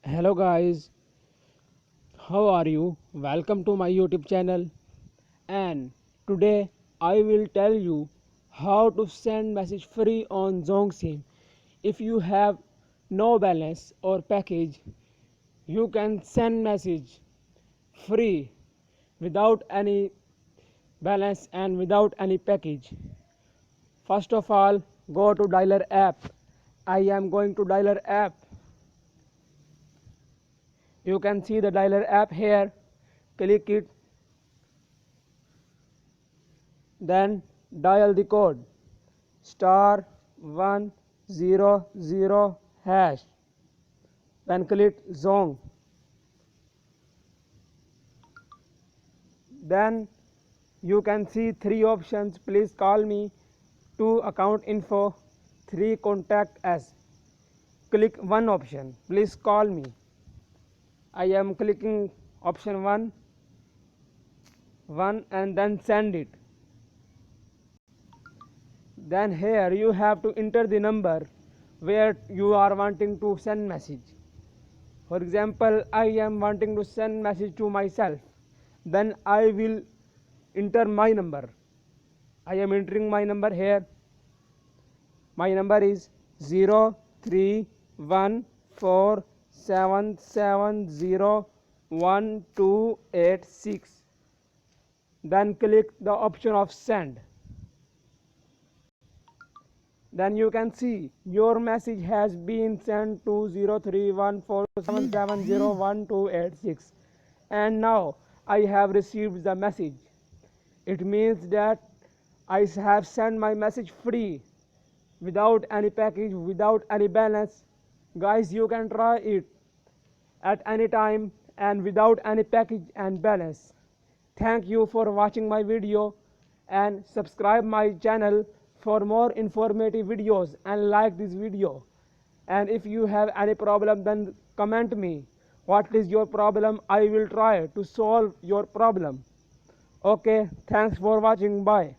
Hello guys, how are you? Welcome to my YouTube channel, and today I will tell you how to send message free on Zong SIM. If you have no balance or package, you can send message free without any balance and without any package. First of all, go to dialer app. I am going to dialer app. You can see the dialer app here. Click it, then dial the code *100#. Then click Zong. Then you can see three options. Please call me, 2 account info, 3 contact us. Click one option. Please call me. I am clicking option 1 and then send it. Then here you have to enter the number where you are wanting to send message. For example, I am wanting to send message to myself. Then I will enter my number. I am entering my number here. My number is 0314770126. Then click the option of send. Then you can see your message has been sent to 0314770126, and now I have received the message. It means that I have sent my message free without any package, without any balance. Guys, you can try it at any time and without any package and balance. Thank you for watching my video, and subscribe my channel for more informative videos, and like this video. And if you have any problem, then comment me what is your problem. I will try to solve your problem. Okay, thanks for watching. Bye.